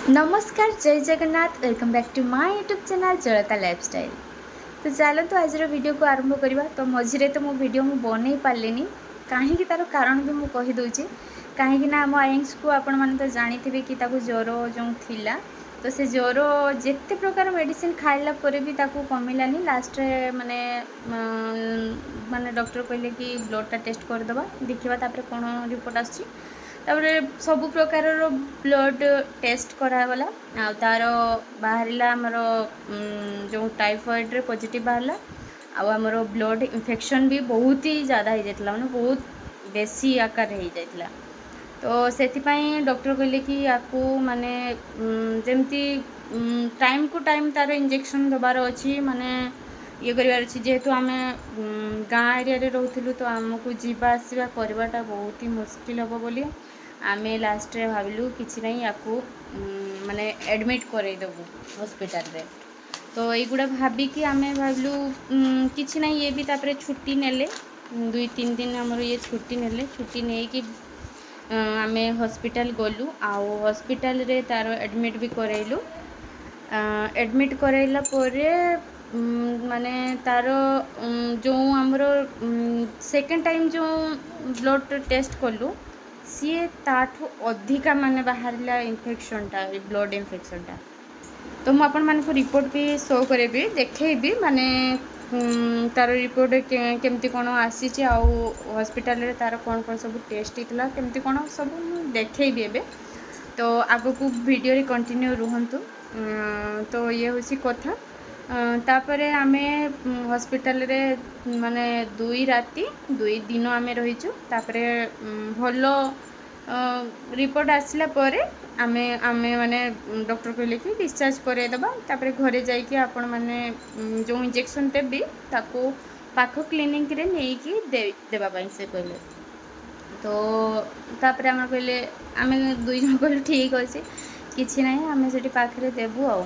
नमस्कार जय Jagannath welcome back to my YouTube channel जलता लाइफस्टाइल। तो चलो आज वीडियो को आरंभ करवा। तो मझे तो मो वीडियो मु बन पारे कहीं तार कारण भी मुझे कहीदे कहीं आम आयंस को आपण मैंने तो जानी कि ज्वर जो थिला तो से ज्वर जिते प्रकार मेडिसिन खाइला पर भी कमिलानी लास्ट माने माने डॉक्टर कहले कि ब्लडटा टेस्ट करदे देखा कौन रिपोर्ट आस सब प्रकार ब्लड टेस्ट करागला आ तार बाहर आमर जो टाइफॉइड रे पॉजिटिव बाहर आमर ब्लड इन्फेक्शन भी बहुत ही ज़्यादा हो जाता मैंने बहुत बेसी आकार हो जाता। तो से डॉक्टर कहले कि आपको माने जमती टाइम को टाइम तार इंजेक्शन दबार अच्छी माने ये करार अच्छी जेहेतु आम गाँ एरिया रोलु तो आमको जीवा आसवा करवाटा बहुत ही मुस्किल हम बोली आम लास्ट रे भाविलु किसी नहीं या माने एडमिट करदेबू हॉस्पिटल रे। तो युवा भाविकी आम भाविलु किसी नहीं ये भी तापर छुट्टी नेले 2-3 दिन आमर ये छुट्टी नेले छुट्टी नहीं कि आम हॉस्पिटल गलु आउ हॉस्पिटल रे तार एडमिट भी करैलु एडमिट करैला परे माने तार जो आमर सेकेंड टाइम जो ब्लड टेस्ट कलु सी ताठू अधिका माने बाहर इन्फेक्शनटा ब्लड इन्फेक्शनटा। तो मुझे आपण मानक रिपोर्ट भी शो करें देखेबी माने तार रिपोर्ट केमती कौन आसी हॉस्पिटल रे तार कौन कौन सब टेस्ट होता केमती कौन सब देखेबी एबे। तो आग को वीडियो रे कंटिन्यू रुहंतु। तो ये हूँ कथा तापर आम हॉस्पिटल रे माने 2 राति 2 दिन आम रहीचु तापर भल रिपोर्ट आसला परे आमे आमे माने डॉक्टर कहले कि डिस्चार्ज करदेबा तापर घरे जाइए आपण माने जो इंजेक्शन देबी ताको पाख क्लिनिक रे नेकी देबा से कहले। तो तापर आम कहले आम 2 जन कहलु ठीक अच्छे किसी ना आम से पाखे देबू आ।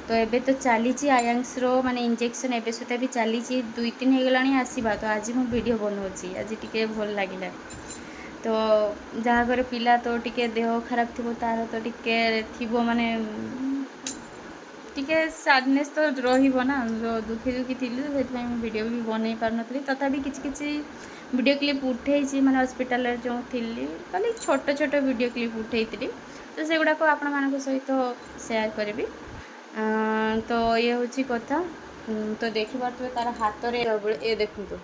तो एबे तो चली आयांश रो माने इंजेक्शन एबे सुधा भी चली 2-3 होगला आसवा। तो आज मु वीडियो बनाऊँगी आज टी भल लगे। तो जहाँ घर पिला तो टिके देह खराब थी तार तो टिके थी माने टिके सैडनेस तो रहा दुखी दुखी थी से वीडियो भी बन पार्नी तथापि किसी वीडियो क्लिप उठे माने हॉस्पिटल जो थी खाली छोट छोट वीडियो क्लिप उठे तो से गुड़ाक आपण मान सहित सेयार करी। तो ये हूँ कथा। तो देखिए तार हाथ में ये देखो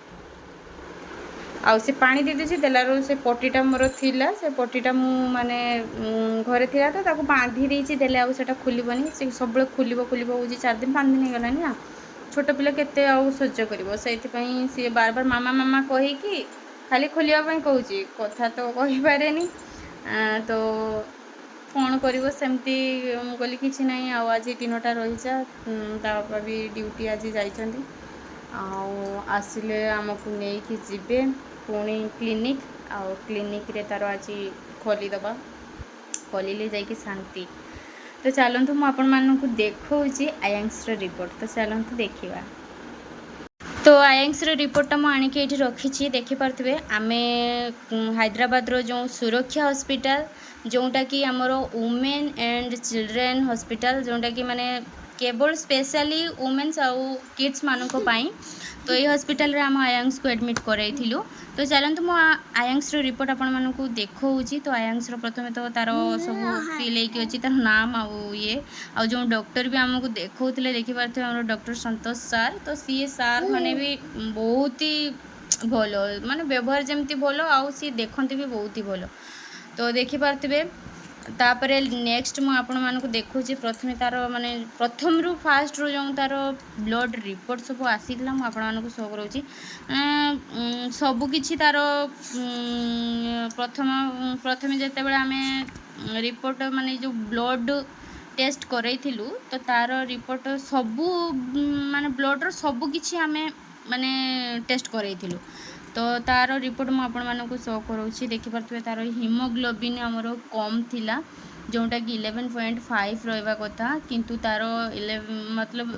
आउ से पानी दे दी देलार से पटीटा मोर थिला से पटीटा मु माने घरे थिला तो ताको बांधी देछि देले आउ सेटा खुलिबनी से सब खुलिबो खुलिबो होजी 4 दिन 5 दिन गलानी ना छोट पिला केते आउ सह्य करिवो सेति पई से बार बार मामा मामा कहि कि खाली खोलिया पई कहूची कथा तो कहि पारेनी। तो कौन करिवो सेमती मु कहली किछि नाही आउ आज 3टा रहिजा ता बाबा भी ड्यूटी आज जाइछंती आउ आसिले आमको नहीं कि जीवे पुणी क्लिनिक आउ क्लिनिक रे तार आज खोलीदबा खोलिले जाइए शांति। तो चलतु मुझे आपण मानक देखौची आयांश रिपोर्ट। तो चलतु देखिबा। तो आयांश रिपोर्टा मुझे आणिक ये रखी देखिपे आम हैदराबाद रो जो सुरक्षा हॉस्पिटल जोटा कि आमर वुमेन एंड चिल्ड्रेन हॉस्पिटल जोटा कि माने केवल स्पेशली वुमेन्स आउ किड्स मानक पाई। तो ये हॉस्पिटल रे आम आयांश को एडमिट कराइलु। तो चलतु मो आयांश रिपोर्ट आपण मानक देखौची। तो आयांश प्रथमे तो तार सब फिल होती अच्छी तार नाम आउ ये आउ जो डॉक्टर भी आमको देखौले देखिपारे आम डॉक्टर संतोष सार। तो सी सार माने भी बहुत ही भल माने व्यवहार जमती भल आउ सी देखते भी बहुत ही भल। तो देखिपारे तापर नेक्स्ट मु आपण मानक देखुची प्रथमे तार माने प्रथम रु फास्ट रु जो तार ब्लड रिपोर्ट सब आसीला मु आपण मानक शो करूची सब किछि तार प्रथमे जेते बेले आमे रिपोर्ट माने जो ब्लड टेस्ट करैथिलु तो तार रिपोर्ट सबू माने ब्लड रो सबू किछि आमे माने टेस्ट करैथिलु। तो तार रिपोर्ट मु आपण मानक शो करूची देखिपारे तार हीमोग्लोबिन आमर कम थिला जोटा कि 11.5 रहा कथा किंतु तार 11 मतलब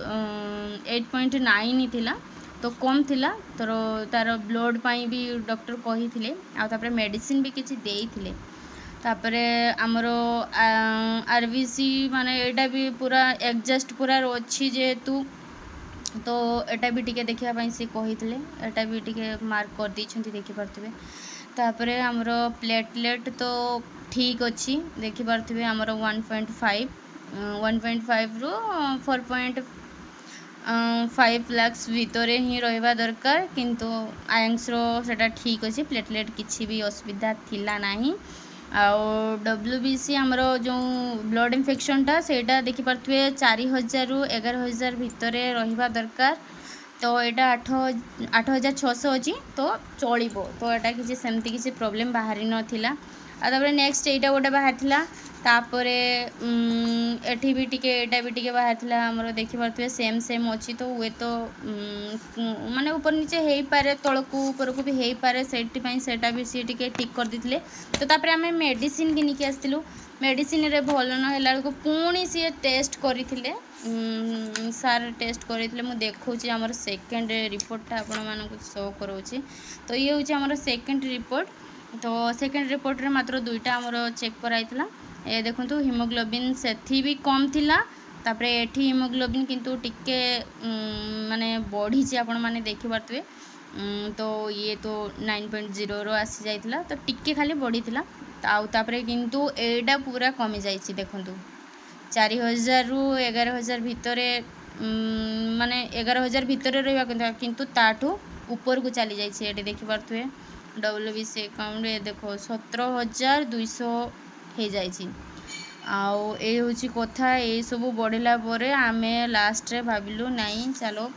8.9 थिला तो कम थिला। तो तार ब्लड पाई भी डॉक्टर कही थे आ मेडिसिन भी किसी देइथिले। तापरे आमर आरबीसी माने एटा भी पूरा एडजस्ट पूरा अच्छी जेहेतु तो एटा भी टिके देखिया पई से कहितले एटा भी टिके मार्क कर दी देखि पारथिबे। तापरे आमर प्लेटलेट तो ठीक अच्छी देखि पारथिबे आमर 1.5 रु 4.5 लाख भितर ही रहिबा दरकार किंतु आयंस रो सेटा ठीक अच्छी प्लेटलेट किछि भी असुविधा थिला नाही। WBC आमर जो ब्लड इन्फेक्शनटा सेटा देखि पारथिबे 4000 रु 11000 भितर रहिबा दरकार तो यहाँ 8600 अच्छी तो चलो तो यहाँ किसी सेमती किसी प्रोब्लेम बाहरी नाला। तापर नेक्स्ट यहाँ गोटे बाहर तापर एठी भी टिके एटा भी टिके बाहर थिला हमरो देखि पारथुवे सेम सेम अच्छी तो वे तो माने ऊपर नीचे हेई पारे तळकू ऊपर को भी हेई पारे सेठी पई सेटा भी सी टिके ठीक कर दिथिले। तो तापर हमें मेडिसिन किनि के आस्तिलु मेडिसिन रे भल न होला को पुणी सी टेस्ट करथिले सार टेस्ट करथिले मु देखौची हमर सेकंड रिपोर्टटा आपण मानको शो करोची। तो ये होची हमर सेकंड रिपोर्ट तो सेकंड रिपोर्ट रे मात्र दुईटा हमर चेक कराइतला ए देखंतु हिमोग्लोबिन सेथि भी कम थिला तापरे एठी हिमोग्लोबिन किंतु टिके माने बढ़ी छी आपण माने देखि पारतवे तो ये तो 9.0 रो आसी जाइतला तो टिके खाली बढ़ी थिला आउ तापरे किंतु एडा पूरा कमी जाइछि देखंतु 4000 रु 11000 भितरे माने 11000 भितरे रहबा किंतु ताठू ऊपर को चली जाइछि एडी देखि पारथुवे WBC अकाउंट ए देखो 17200 हो जाइछि आउ ए होछि कथा ए सब बढ़ला परे आमे लास्ट रे भाबिलु नाही चलो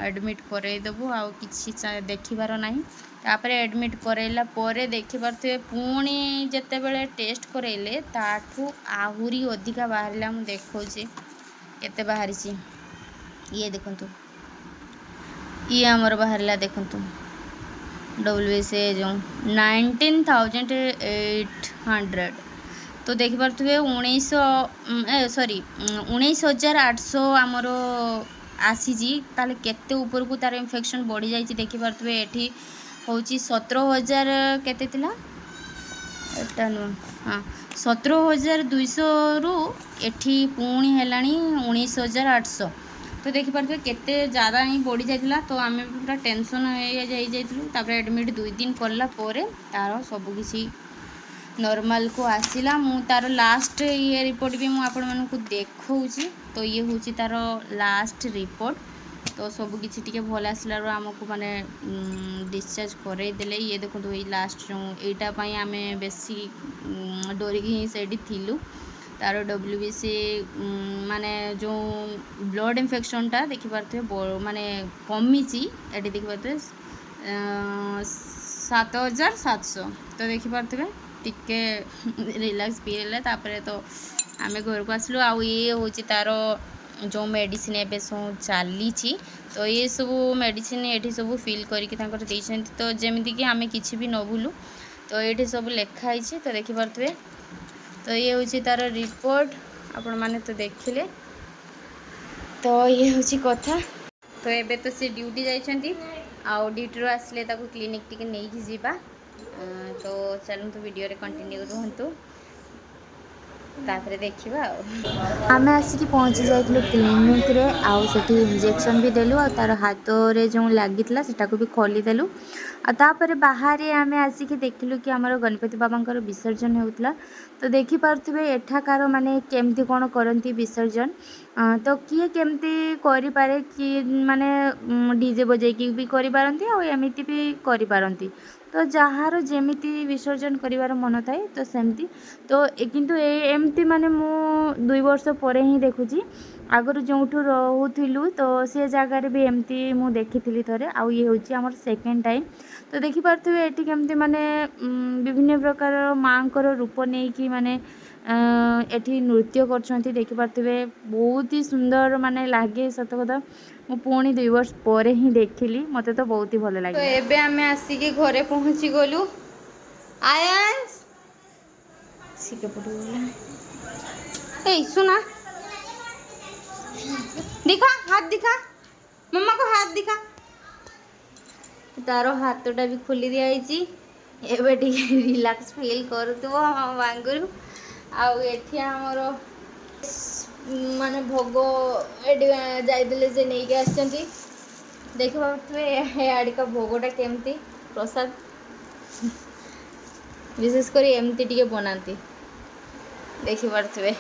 एडमिट करे देबो आउ किछि देखिबार नाही। तापरे एडमिट करैला परे देखि पारथुवे पुणी जते बेले टेस्ट करैले ताठू आहुरी अधिका बाहरला मु देखौछि केते बाहरिछि ये देखंतु ये हमर बाहरला देखंतु WBC जो 19,800 तो देखि पारथुवे 19,800 आमर आसीजी ताले केते ऊपर को तार इन्फेक्शन बढ़ी जाइछि देखि पारथुवे एठी होची 17,000 केते थिला एटा नो हां 17,200 रु एठी पुणी हेलानी 19,800 तो देखि पारथुवे केते ज़्यादा ही बढ़ी जाइतिला तो आमे पूरा टेंशन हो जाइतिलु। तापर एडमिट 2 दिन करला परे तार सब किछि नॉर्मल को आसिला मु तार लास्ट ये रिपोर्ट भी मु आपण मानकु देखौची तो ये होची तार लास्ट रिपोर्ट तो सब किछि टिके भल आसिला रो हमकु माने डिस्चार्ज करे देले ये देखो तो ये लास्ट जो एटा पई आमे बेसी डोरी ही सेडी थिलु तार WBC माने जो ब्लड इन्फेक्शन टा देखि पारथे माने कमीची एटी देखि पारथे 7,700 तो देखि पारथे टिके रिलैक्स पीले तापरे तो आमे घर को आसलु आ ये होची तार जो मेडिसिन एबे सब चली तो ये सब मेडिसिन एठी सब फिल करके तो जमीती कि आमे किछि भी न भूलु तो ये सब लिखाई तो देखि पारथे तो ये होची तार रिपोर्ट आपण माने तो देखिले तो ये होची कथा तो एबे तो से ड्यूटी जाइछंती आ ड्यूटी रो आसले ताको क्लिनिक टिके नै कि जीबा तो चलूँ तो वीडियो रे कंटिन्यू रुहंतु तापरे देखिबा आमे आसिकी पहुँची जाइतलु क्लिनिक रे आउ सेठी इंजेक्शन भी देलु आ तार हाथ रे जो लागितला सेटा को भी खोली देलु आ तापरे बाहर आमे आसिकी देखिलु कि हमर गणपति बाबांकर विसर्जन होउतला तो देखि पारथुबे एठाकार माने केमती कोन करंती विसर्जन तो किए केमती करि पारे कि माने डीजे बजाई की भी करि पारंती आ एमिति भी करि पारंती तो जहार जेमिति विसर्जन करिवार मन थाए तो सेमती तो किंतु एमती माने मु 2 वर्ष परे ही देखुची आगर जोठू रोथिलु तो से जगार भी एमती मु देखिथिली थरे आ ये होची हमर सेकंड टाइम तो देखि पारथुवे एठी केमती माने विभिन्न प्रकार मांकर रूप नै कि माने एठी नृत्य करछंती देखि पारथुवे बहुत ही सुंदर माने लागे सत कथा मु पुणी 2 वर्ष परे ही देखिली मते तो बहुत ही भल लागे। तो एबे आमे आसी के घरे पहुंची गलु आयंस सिके पडु ए सुना दिखा हाथ दिखा मम्मा को हाथ दिखा तारो हाथटा भी खोली दिया ଏବେ ଟିକେ रिलैक्स फील करुथुबो बांगुरु आउ एठी हमर माने भोग एडी जाइदिले जे नहीं के आछंती देखि पाथुए ए आडिका भोगटा केमती प्रसाद विशेष कर एमती टिके बनाती देखि पाथुए।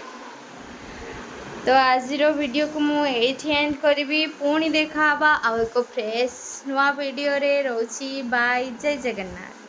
तो आज वीडियो को मुझे एंड करी पुणी देखा आउ एक फ्रेश नुआ वीडियो रे रोची बाय जय जगन्नाथ।